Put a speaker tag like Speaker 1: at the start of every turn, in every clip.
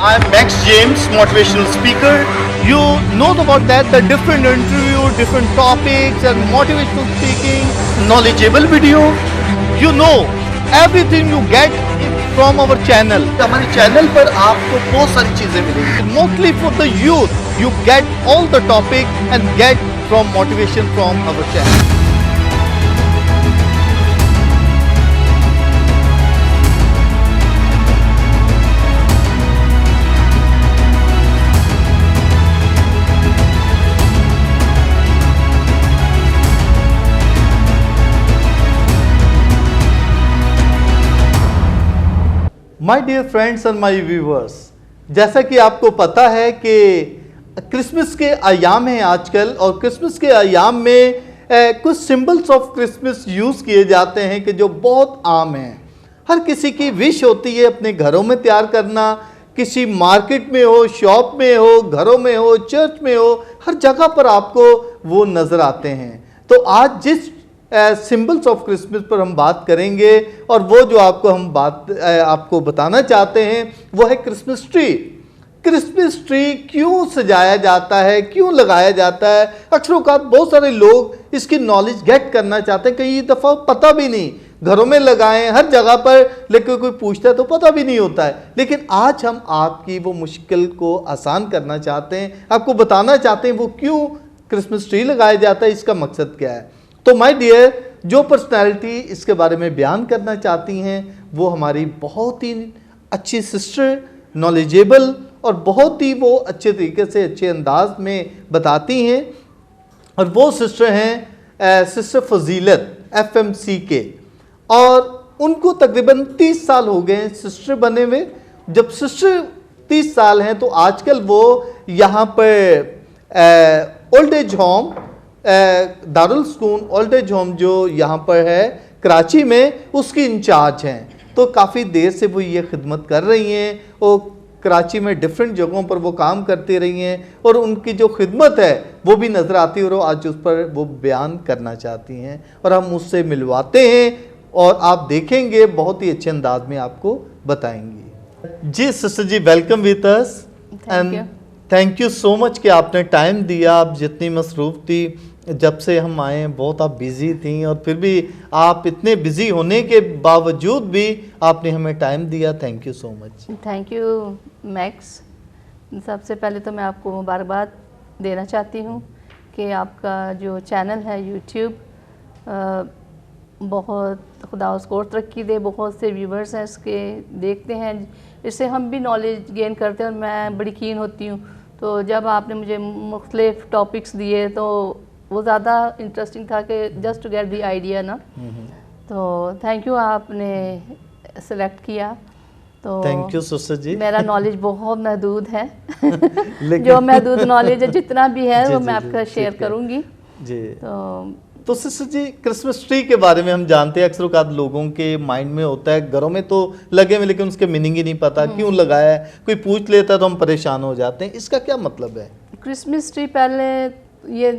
Speaker 1: I'm Max James, motivational speaker. You know about that, the different interview, different topics and motivational speaking, knowledgeable video. You know everything you get from our channel. हमारे channel पर आपको बहुत सारी चीजें मिलेंगी. Mostly for the youth, you get all the topic and get from motivation from our channel. My dear friends and my viewers, जैसा कि आपको पता है कि क्रिसमस के अयाम हैं आजकल, और क्रिसमस के अयाम में कुछ सिंबल्स ऑफ क्रिसमस यूज़ किए जाते हैं कि जो बहुत आम हैं. हर किसी की विश होती है अपने घरों में तैयार करना, किसी मार्केट में हो, शॉप में हो, घरों में हो, चर्च में हो, हर जगह पर आपको वो नज़र आते हैं. तो आज जिस सिंबल्स ऑफ क्रिसमस पर हम बात करेंगे, और वो जो आपको बताना चाहते हैं वो है क्रिसमस ट्री. क्रिसमस ट्री क्यों सजाया जाता है, क्यों लगाया जाता है? अक्सर बहुत सारे लोग इसकी नॉलेज गेट करना चाहते हैं, कई दफ़ा पता भी नहीं, घरों में लगाएं हर जगह पर, लेकिन कोई पूछता है तो पता भी नहीं होता है. लेकिन आज हम आपकी वो मुश्किल को आसान करना चाहते हैं, आपको बताना चाहते हैं वो क्यों क्रिसमस ट्री लगाया जाता है, इसका मकसद क्या है. तो माय डियर, जो पर्सनैलिटी इसके बारे में बयान करना चाहती हैं वो हमारी बहुत ही अच्छी सिस्टर, नॉलेजेबल, और बहुत ही वो अच्छे तरीके से, अच्छे अंदाज में बताती हैं. और वो सिस्टर हैं सिस्टर फजीलत FMC के, और उनको तकरीबन 30 साल हो गए हैं सिस्टर बने हुए. जब सिस्टर 30 साल हैं तो आजकल वो यहाँ पर ओल्ड एज होम, दारुल सुकून ओल्ड एज होम जो यहाँ पर है कराची में, उसकी इंचार्ज हैं. तो काफ़ी देर से वो ये खिदमत कर रही हैं, वो कराची में डिफरेंट जगहों पर वो काम करती रही हैं, और उनकी जो खिदमत है वो भी नज़र आती है, और आज उस पर वो बयान करना चाहती हैं, और हम उससे मिलवाते हैं, और आप देखेंगे बहुत ही अच्छे अंदाज में आपको बताएंगी. जी sister ji, welcome with us, and thank you so much कि आपने टाइम दिया. आप जितनी मसरूफ़ थी, जब से हम आए हैं बहुत आप बिज़ी थी, और फिर भी आप इतने बिज़ी होने के बावजूद भी आपने हमें टाइम दिया. Thank you so much.
Speaker 2: Thank you max. सबसे पहले तो मैं आपको मुबारकबाद देना चाहती हूँ कि आपका जो चैनल है यूट्यूब, बहुत खुदा उसको और तरक्की दे. बहुत से व्यूवर्स हैं इसके, देखते हैं, इससे हम भी नॉलेज गेन करते हैं, और मैं बड़ी कीन होती हूँ. तो जब आपने मुझे मुख्तलिफ टॉपिक्स दिए तो वो ज़्यादा इंटरेस्टिंग था कि just to get the idea ना. तो थैंक यू, आपने सेलेक्ट किया. तो
Speaker 1: थैंक यू सिस्टर जी.
Speaker 2: मेरा नॉलेज बहुत महदूद है जो महदूद नॉलेज है, जितना भी है वो मैं आपका शेयर करूँगी
Speaker 1: जी.
Speaker 2: तो
Speaker 1: सिस्टर जी, क्रिसमस ट्री के बारे में हम जानते हैं, अक्सर औक़ात लोगों के माइंड में होता है, घरों में तो लगे हुए लेकिन उसके मीनिंग ही नहीं पता क्यों लगाया है. कोई पूछ लेता है तो हम परेशान हो जाते हैं. इसका क्या मतलब है?
Speaker 2: क्रिसमस ट्री पहले ये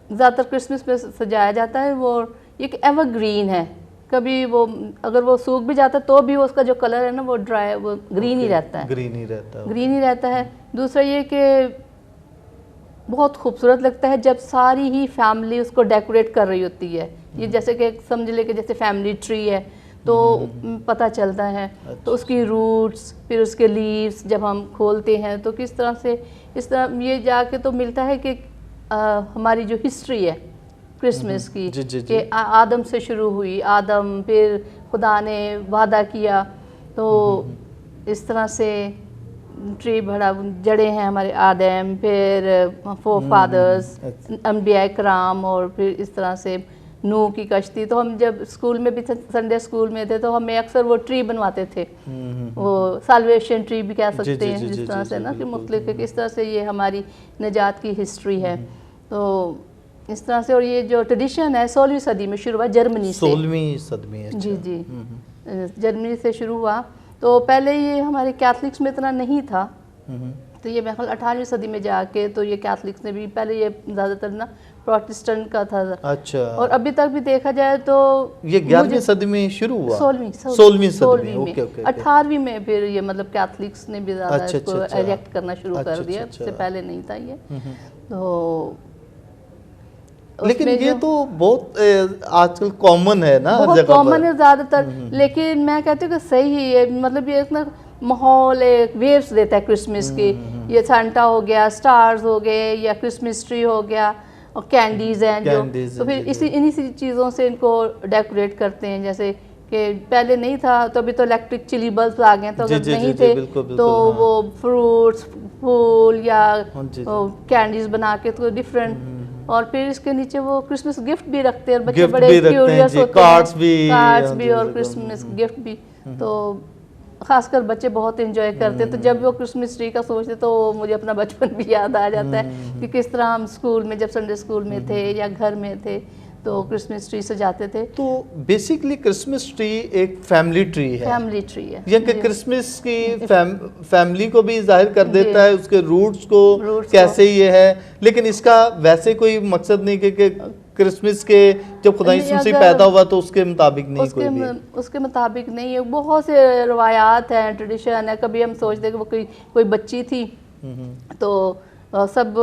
Speaker 2: ज़्यादातर क्रिसमस पे सजाया जाता है. वो एक एवरग्रीन है, कभी वो अगर वो सूख भी जाता है तो भी उसका जो कलर है ना वो ड्राई, वो ग्रीन ही रहता है.
Speaker 1: ग्रीन ही रहता है.
Speaker 2: ग्रीन ही रहता है. दूसरा ये कि बहुत खूबसूरत लगता है जब सारी ही फैमिली उसको डेकोरेट कर रही होती है. ये जैसे कि समझ ले कि जैसे फैमिली ट्री है तो पता चलता है. तो उसकी रूट्स, फिर उसके लीव्स जब हम खोलते हैं तो किस तरह से, इस तरह ये जाके तो मिलता है कि हमारी जो हिस्ट्री है क्रिसमस की, कि आदम से शुरू हुई, आदम, फिर खुदा ने वादा किया, तो इस तरह से ट्री बड़ा जड़े हैं हमारे आदम, फिर फोर फादर्स, अंबिया कराम, और फिर इस तरह से नूह की कश्ती. तो हम जब स्कूल में भी थे, संडे स्कूल में थे, तो हमें अक्सर वो ट्री बनवाते थे, वो साल्वेशन ट्री भी कह सकते हैं, जिस तरह से ना कि मुख्तलिफ किस तरह से ये हमारी नजात की हिस्ट्री है. तो इस तरह से, और ये जो ट्रेडिशन है 16वीं सदी में शुरू हुआ जर्मनी से.
Speaker 1: 16वीं सदी में? अच्छा.
Speaker 2: जी जी, जर्मनी से शुरू हुआ. तो पहले ये हमारे कैथलिक्स में इतना नहीं था, तो ये मेरे ख्याल 18वीं सदी में जाके तो ये कैथलिक्स ने भी, पहले ये ज़्यादातर ना प्रोटेस्टेंट का था।
Speaker 1: अच्छा।
Speaker 2: और अभी तक भी देखा जाए तो
Speaker 1: ये 11वीं सदी में शुरू हुआ?
Speaker 2: 16वीं
Speaker 1: सदी में। Okay okay.
Speaker 2: 18वीं में फिर ये मतलब कैथलिक्स ने भी ज़्यादा
Speaker 1: अच्छा,
Speaker 2: इसको
Speaker 1: अच्छा।
Speaker 2: एजेक्ट करना शुरू
Speaker 1: अच्छा,
Speaker 2: कर दिया,
Speaker 1: अच्छा।
Speaker 2: इससे पहले नहीं था ये। तो
Speaker 1: लेकिन
Speaker 2: उसमें
Speaker 1: ये
Speaker 2: जो-
Speaker 1: तो बहुत आजकल कॉमन है ना हर
Speaker 2: बहुत
Speaker 1: जगह
Speaker 2: कॉमन
Speaker 1: पर।
Speaker 2: है ज़्यादातर, लेकिन मैं कहती हूँ कि सही ही है, मतलब ये इतना माहौल एक वेव्स देता है क्रिसमस की। ये सांता हो गया, स्टार्स हो गए, या क्रिसमस ट्री हो गया, और कैंडीज हैं जो,
Speaker 1: कैंडीज
Speaker 2: तो
Speaker 1: हैं,
Speaker 2: फिर
Speaker 1: जी,
Speaker 2: इसी इन्हीं सी चीज़ों से इनको डेकोरेट करते हैं। जैसे कि पहले नहीं था, तो अभी तो इलेक्ट्रिक चिली बल्ब आ गए हैं, तो
Speaker 1: जी,
Speaker 2: अगर
Speaker 1: जी,
Speaker 2: नहीं
Speaker 1: जी,
Speaker 2: थे
Speaker 1: बिल्कुल, बिल्कुल,
Speaker 2: तो
Speaker 1: हाँ।
Speaker 2: वो फ्रूट्स, फूल या
Speaker 1: हाँ, जी, जी।
Speaker 2: कैंडीज बना के तो डिफरेंट, और फिर इसके नीचे वो क्रिसमस गिफ्ट भी रखते हैं, और बच्चे
Speaker 1: गिफ्ट
Speaker 2: बड़े
Speaker 1: भी रखते हैं
Speaker 2: क्यूरियस
Speaker 1: जी,
Speaker 2: होते
Speaker 1: कार्ड्स
Speaker 2: हैं,
Speaker 1: भी,
Speaker 2: कार्ड्स
Speaker 1: हाँ,
Speaker 2: भी
Speaker 1: जी,
Speaker 2: और
Speaker 1: जी,
Speaker 2: क्रिसमस गिफ्ट भी। तो खासकर बच्चे बहुत एंजॉय करते हैं। तो जब वो क्रिसमस ट्री का सोचते तो मुझे अपना बचपन भी याद आ जाता है कि किस तरह हम स्कूल में, जब संडे स्कूल में थे या घर में थे, तो क्रिसमस ट्री सजाते थे।
Speaker 1: तो बेसिकली क्रिसमस ट्री एक फैमिली ट्री है,
Speaker 2: फैमिली ट्री है,
Speaker 1: या कि क्रिसमस की फैमिली को भी जाहिर कर देता है, उसके रूट्स को कैसे ये है। लेकिन इसका वैसे कोई मकसद नहीं कि क्रिसमस के जब खुदा यीशु मसीह पैदा हुआ तो उसके मुताबिक नहीं, कोई भी
Speaker 2: उसके मुताबिक नहीं है। बहुत से रवायात हैं, ट्रेडिशन है। कभी हम सोचते कि वो कोई बच्ची थी, तो सब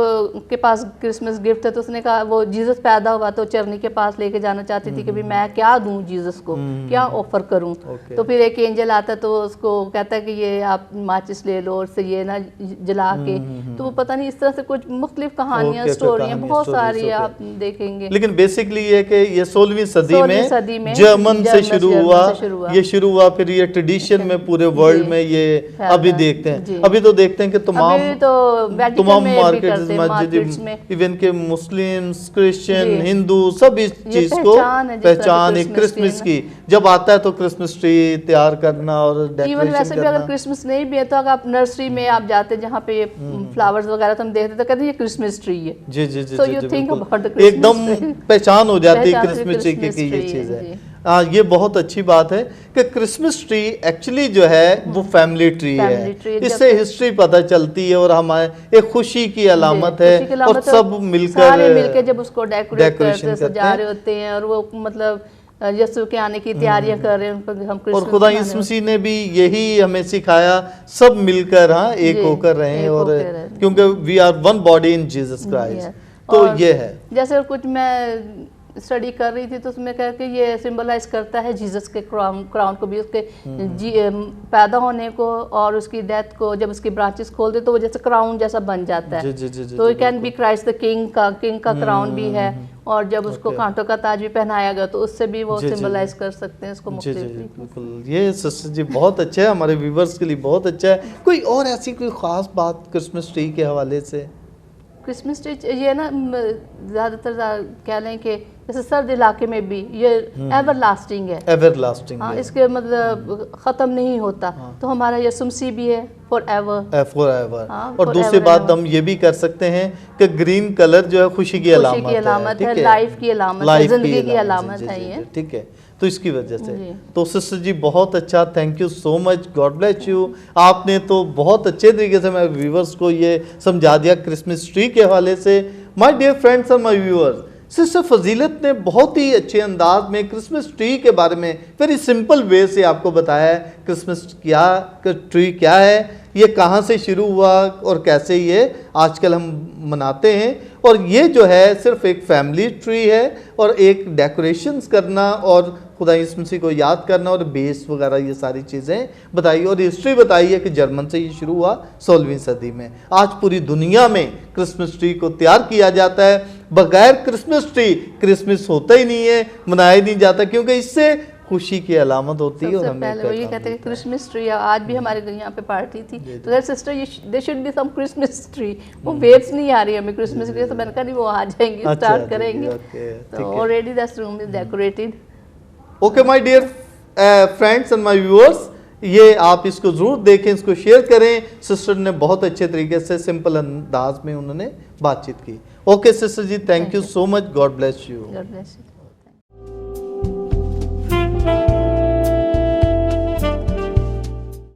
Speaker 2: के पास क्रिसमस गिफ्ट है, तो उसने कहा, वो जीसस पैदा हुआ तो चरनी के पास लेके जाना चाहती थी कि भाई मैं क्या दूं जीसस को, क्या ऑफर करूं। तो फिर एक एंजल आता है, तो उसको कहता है कि ये आप माचिस ले लो और से ये ना जला के, तो वो पता नहीं इस तरह से कुछ मुख्तलिफ कहानियां, स्टोरियां बहुत सारी आप देखेंगे।
Speaker 1: लेकिन बेसिकली ये कि ये 16वीं सदी में जर्मन से शुरू हुआ, ये शुरू हुआ, फिर ये ट्रेडिशन में पूरे वर्ल्ड में ये अभी देखते हैं। अभी तो देखते हैं कि तमाम मार्केट्स में इवन के मुस्लिम्स, क्रिश्चियन, हिंदू सब इस चीज को पहचान है क्रिसमस की। जब आता है तो क्रिसमस ट्री तैयार करना और डेकोरेशन
Speaker 2: इवन वैसे भी अगर क्रिसमस नहीं भी है, तो अगर आप नर्सरी में आप जाते हैं जहाँ पे ये फ्लावर्स वगैरह तो हम देखते तो कहते हैं ये क्रिसमस ट्री है।
Speaker 1: जी जी जी,
Speaker 2: so you think about the
Speaker 1: एकदम पहचान हो जाती है क्रिसमस ट्री की ये चीज है। ये बहुत अच्छी बात है कि क्रिसमस ट्री एक्चुअली जो है वो फैमिली ट्री है। इससे हिस्ट्री पता चलती है और हमारे एक खुशी की अलामत है, और सब मिलकर
Speaker 2: जब उसको डेकोरेट करते सजा रहे होते हैं, और वो मतलब यीशु के आने की तैयारियां कर रहे हैं। हम
Speaker 1: और खुदा यीशु मसीह ने भी यही हमें सिखाया, सब मिलकर एक होकर रहें, और क्योंकि we are one body in Jesus Christ. तो ये है,
Speaker 2: जैसे कुछ मैं स्टडी कर रही थी तो उसमें कह के ये सिंबलाइज करता है जीसस के क्राउन को भी, उसके पैदा होने को और उसकी डेथ को। जब उसकी ब्रांचेस खोल दे तो वो जैसे क्राउन जैसा बन जाता है। तो it can be Christ the king का क्राउन भी है, और जब उसको कांटों का ताज भी पहनाया गया तो उससे भी वो सिंबलाइज कर सकते हैं इसको।
Speaker 1: बिल्कुल, ये सिस्टर जी बहुत अच्छा है, हमारे व्यूवर्स के लिए बहुत अच्छा है। कोई और ऐसी कोई खास बात क्रिसमस ट्री के हवाले से?
Speaker 2: क्रिसमस ट्री ये ना ज़्यादातर कह लें कि जैसे सर्द इलाके में भी ये एवर लास्टिंग है,
Speaker 1: हाँ,
Speaker 2: इसके मतलब ख़त्म नहीं होता। तो हमारा यीशु मसीह भी है फॉर एवर।
Speaker 1: और दूसरी बात हम ये भी कर सकते हैं कि ग्रीन कलर जो है खुशी की अलामत है,
Speaker 2: लाइफ की अलामत है, जिंदगी की अलामत है ये।
Speaker 1: ठीक है, तो इसकी वजह से तो सिस्टर जी बहुत अच्छा, thank you so much, God bless you. आपने तो बहुत अच्छे तरीके से मेरे व्यूवर्स को ये समझा दिया क्रिसमस ट्री के हवाले से। माय डियर फ्रेंड्स और माय व्यूअर्स, सिस्टर फजीलत ने बहुत ही अच्छे अंदाज में क्रिसमस ट्री के बारे में वेरी सिंपल वे से आपको बताया है क्रिसमस ट्री क्या है, ये कहाँ से शुरू हुआ और कैसे ये आजकल हम मनाते हैं। और ये जो है सिर्फ एक फैमिली ट्री है, और एक डेकोरेशंस करना और खुदा यीशु मसीह को याद करना और बेस वगैरह ये सारी चीज़ें बताई, और हिस्ट्री बताई है कि जर्मन से ये शुरू हुआ 16वीं सदी में। आज पूरी दुनिया में क्रिसमस ट्री को तैयार किया जाता है। बगैर क्रिसमस ट्री क्रिसमस होता ही नहीं है, मनाया नहीं जाता, क्योंकि इससे खुशी की अलामत होती है। और हमें
Speaker 2: पहले वो ये कहते हैं क्रिसमस ट्री, आज भी हमारे यहाँ पे पार्टी थी तो that sister they should be some Christmas tree. वो वेव्स नहीं आ रही हमें क्रिसमस के लिए, तो मैंने कहा नहीं वो आ जाएंगे, स्टार्ट करेंगे। तो already that room is decorated.
Speaker 1: Okay my dear friends and my viewers, ये आप इसको ज़रूर देखें, इसको शेयर करें। सिस्टर ने बहुत अच्छे तरीके से सिंपल अंदाज में उन्होंने बातचीत की। Okay sister ji, thank you so much, God bless you.